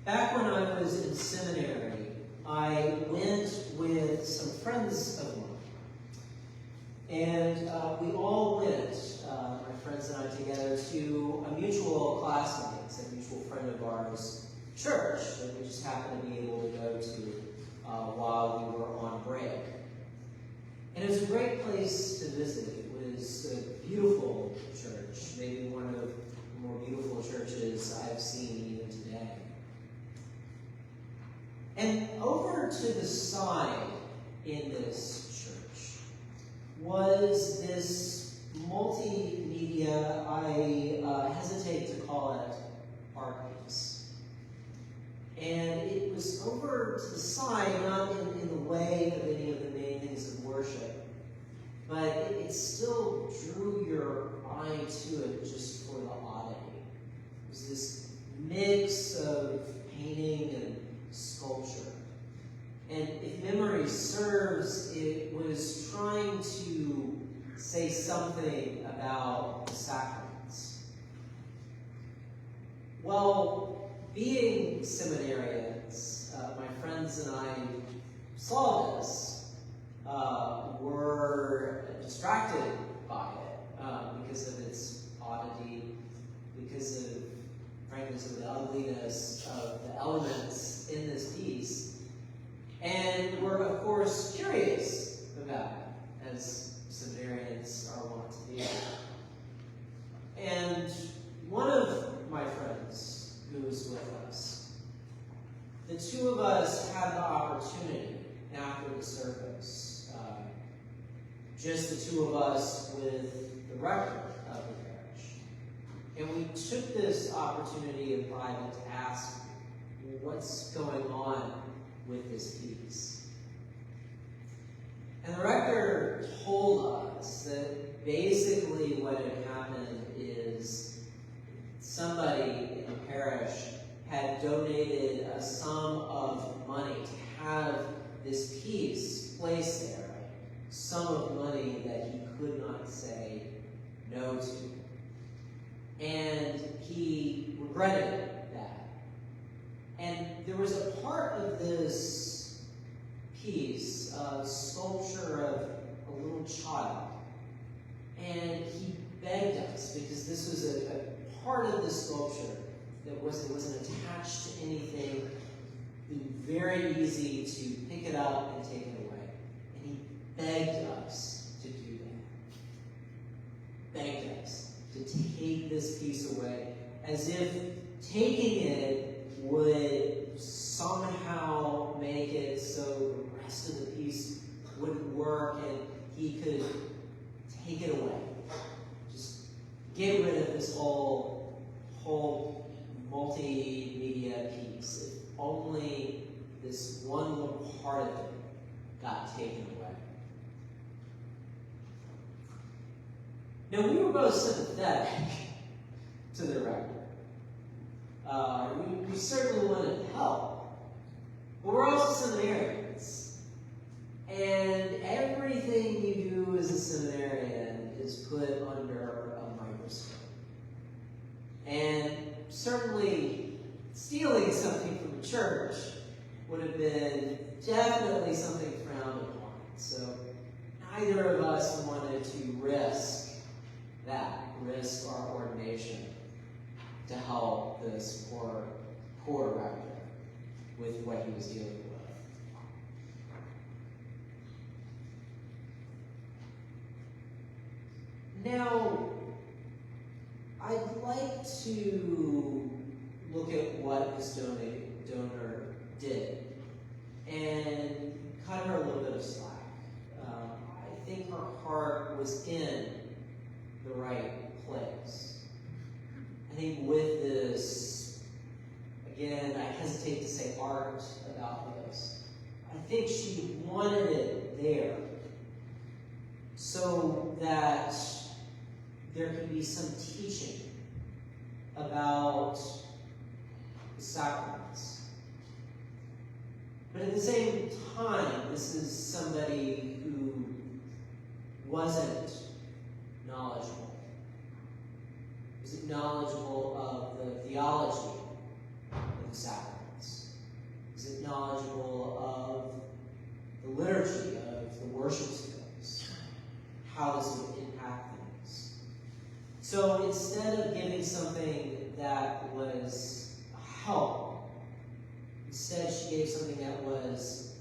Back when I was in seminary, I went with some friends of mine. And we all went, my friends and I together, to a mutual classmate's, a mutual friend of ours, church that we just happened to be able to go to while we were on break. And it was a great place to visit. It was a beautiful church, maybe one of the more beautiful churches I've seen even today. And over to the side in this church was this multimedia, I hesitate to call it art piece. And it was over to the side, not in the way of any of the main things of worship, but it still drew your eye to it just for the oddity. It was this mix of painting and sculpture. And if memory serves, it was trying to say something about the sacraments. Well, being seminarians, my friends and I saw this, were distracted by it because of its oddity, because of, frankly, some of the ugliness of the elements in this piece. And we're, of course, curious about it, as seminarians are wont to be. And one of my friends who was with us, the two of us had the opportunity after the service, just the two of us with the rector of the parish. And we took this opportunity in private to ask, what's going on with this piece? And the rector told us that basically what had happened is somebody in the parish had donated a sum of money to have this piece placed there, a sum of money that he could not say no to. And he regretted that. And there was a part of this piece, a sculpture of a little child. And he begged us, because this was a part of the sculpture that wasn't attached to anything, it was very easy to pick it up and take it away. And he begged us to do that. Begged us to take this piece away, as if taking it would somehow make it so the rest of the piece wouldn't work and he could take it away. Just get rid of this whole multimedia piece. If only this one little part of it got taken away. Now, we were both sympathetic to the rector. We certainly wanted to help, but we're also seminarians. And everything you do as a seminarian is put under a microscope. And certainly stealing something from a church would have been definitely something frowned upon. So neither of us wanted to risk our ordination to help this poor rector with what he was dealing with. Now, I'd like to look at what this donor did and cut her a little bit of slack. I think her heart was in the right place. I think with this, again, I hesitate to say art about this. I think she wanted it there so that there could be some teaching about the sacraments. But at the same time, this is somebody who wasn't knowledgeable. Was knowledgeable of the theology of the sacraments. knowledgeable of the liturgy, of the worship skills, how this would impact things. So instead of giving something that was a help, instead she gave something that was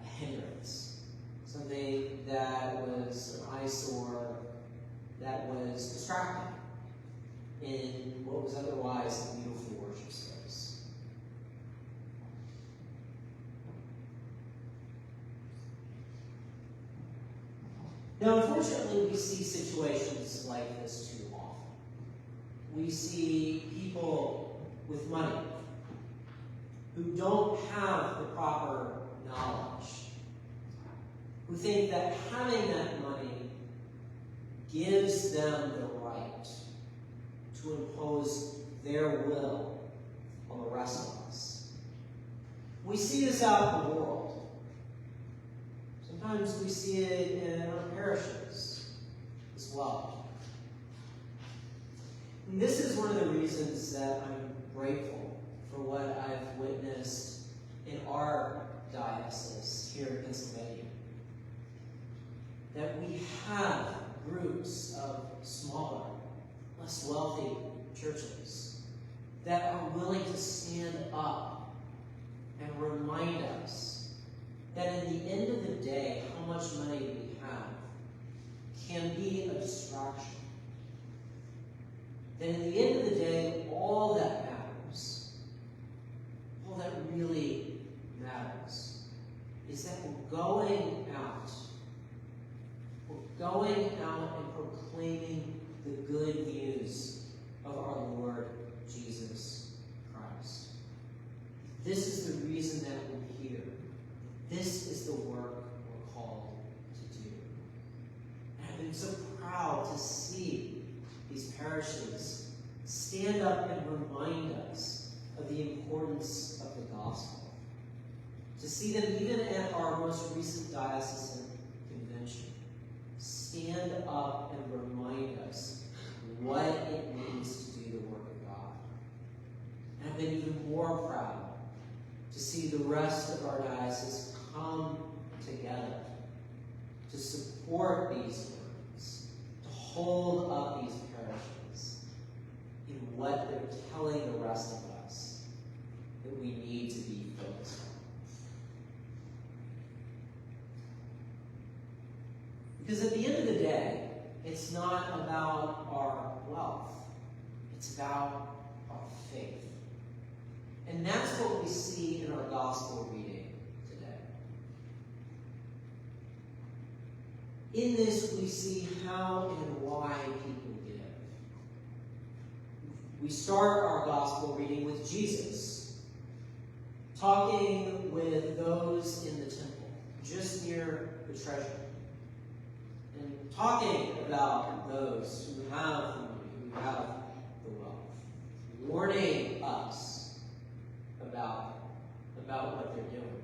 a hindrance, something that was an eyesore, that was distracting in what was otherwise a beautiful worship space. Now, unfortunately, we see situations like this too often. We see people with money who don't have the proper knowledge, who think that having that money gives them the right to impose their will on the rest of us. We see this out in the world. Sometimes we see it in our parishes as well. And this is one of the reasons that I'm grateful for what I've witnessed in our diocese here in Pennsylvania. That we have groups of smaller, less wealthy churches that are willing to stand up and remind us that in the end of the day, how much money we have can be a distraction. That in the end of the day, all that matters, all that really matters, is that we're going out and proclaiming the good news of our Lord Jesus Christ. This is the reason that we're here. This is the work we're called to do. And I've been so proud to see these parishes stand up and remind us of the importance of the gospel. To see them even at our most recent diocesan convention stand up and remind us what it means to do the work of God. And I've been even more proud to see the rest of our diocese come together to support these works, to hold up these parishes in what they're telling the rest of us that we need to be focused on. Because at the end of the day, it's not about our wealth. It's about our faith. And that's what we see in our gospel reading today. In this, we see how and why people give. We start our gospel reading with Jesus, talking with those in the temple, just near the treasury. And talking about those who have the money, who have the wealth, warning us about what they're doing.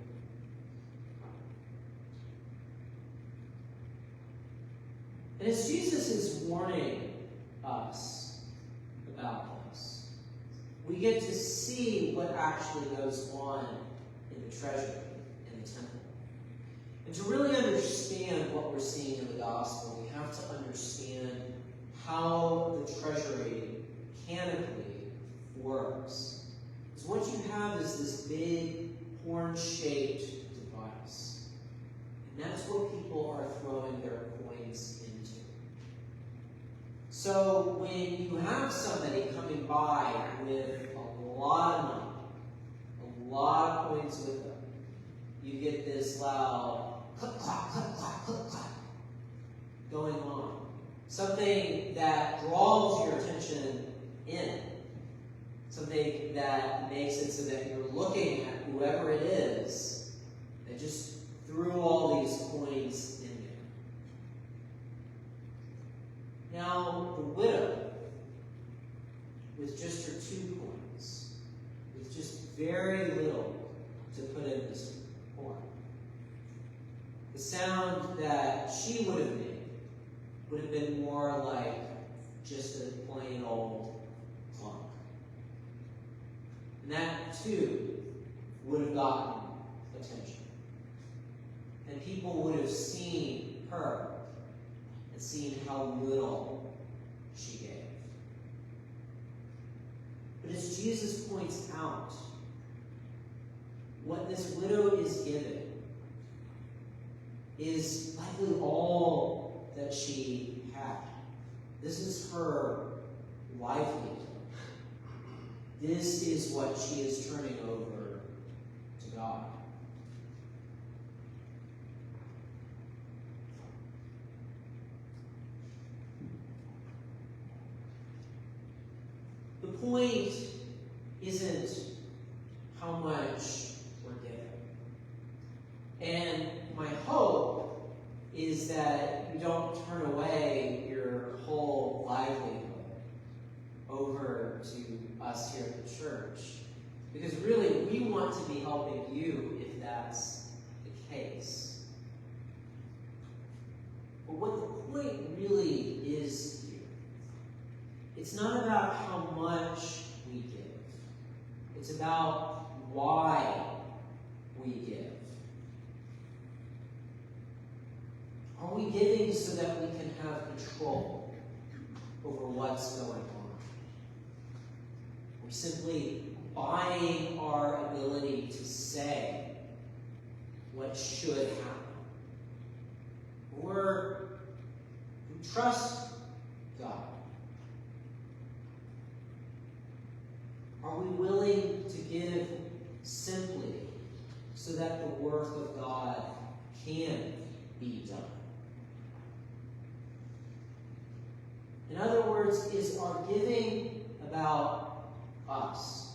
And as Jesus is warning us about this, we get to see what actually goes on in the treasury, in the temple. And to really understand what we're seeing in the gospel, we have to understand how the treasury mechanically works. Because what you have is this big horn-shaped device. And that's what people are throwing their coins into. So when you have somebody coming by with a lot of money, a lot of coins with them, you get this loud click, clap, click, clap, click, clap going on. Something that draws your attention in. Something that makes it so that you're looking at whoever it is that just threw all these coins in there. Now, the widow, with just her 2 coins, with just very little to put in this horn, the sound that she would have made would have been more like just a plain old clunk. And that, too, would have gotten attention. And people would have seen her and seen how little she gave. But as Jesus points out, what this widow is given is likely all that she had. This is her livelihood. This is what she is turning over to God. The point isn't how much we're given. And my hope is that you don't turn away your whole livelihood over to us here at the church. Because really, we want to be helping you if that's the case. But what the point really is here, it's not about how much we give. It's about why we give. Are we giving so that we can have control over what's going on? We're simply buying our ability to say what should happen. Or we trust God. Are we willing to give simply so that the work of God can be done? In other words, is our giving about us?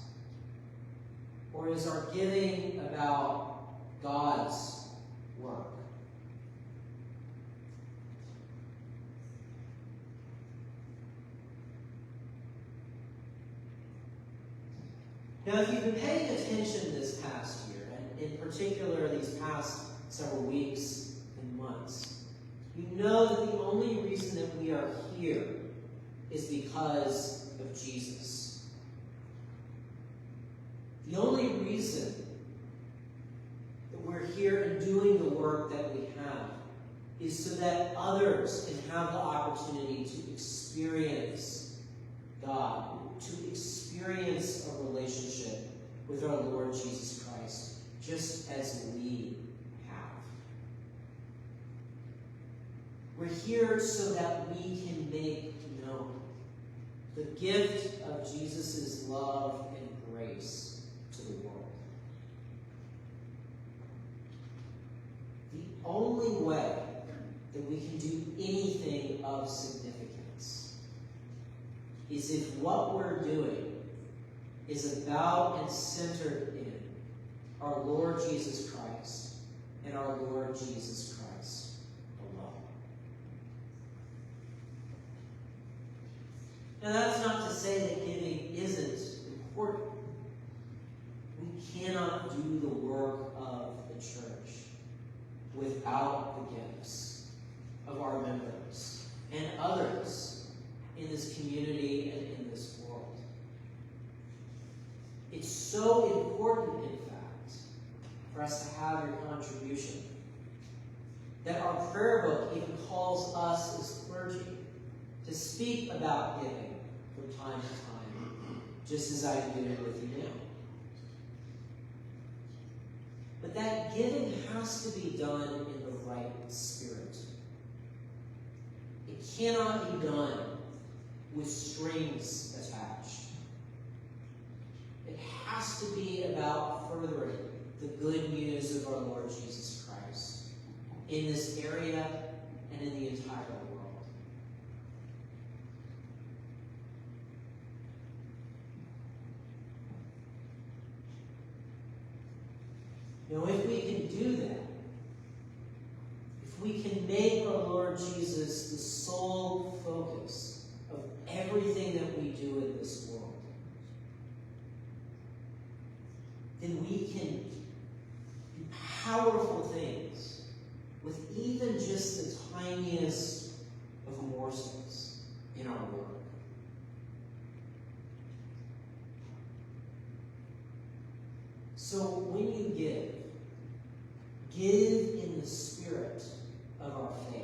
Or is our giving about God's work? Now, if you've been paying attention this past year, and in particular these past several weeks and months, you know that the only reason that we are here is because of Jesus. The only reason that we're here and doing the work that we have is so that others can have the opportunity to experience God, to experience a relationship with our Lord Jesus Christ, just as we have. We're here so that we can make known the gift of Jesus' love and grace to the world. The only way that we can do anything of significance is if what we're doing is about and centered in our Lord Jesus Christ and our Lord Jesus Christ alone. Now, that's not to say that giving isn't important. We cannot do the work of the church without the gifts of our members and others in this community and in this world. It's so important, in fact, for us to have your contribution that our prayer book even calls us as clergy to speak about giving from time to time, just as I do it with you now. But that giving has to be done in the right spirit. It cannot be done with strings attached. It has to be about furthering the good news of our Lord Jesus Christ in this area and in the entire world. Now, if we can do that, if we can make our Lord Jesus the sole focus of everything that we do in this world, then we can do powerful things with even just the tiniest of morsels in our work. So when you give, give in the spirit of our faith.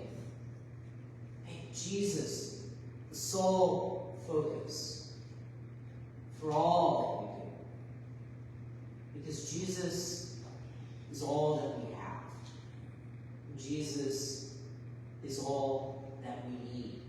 Make Jesus the sole focus for all that we do. Because Jesus is all that we have. Jesus is all that we need.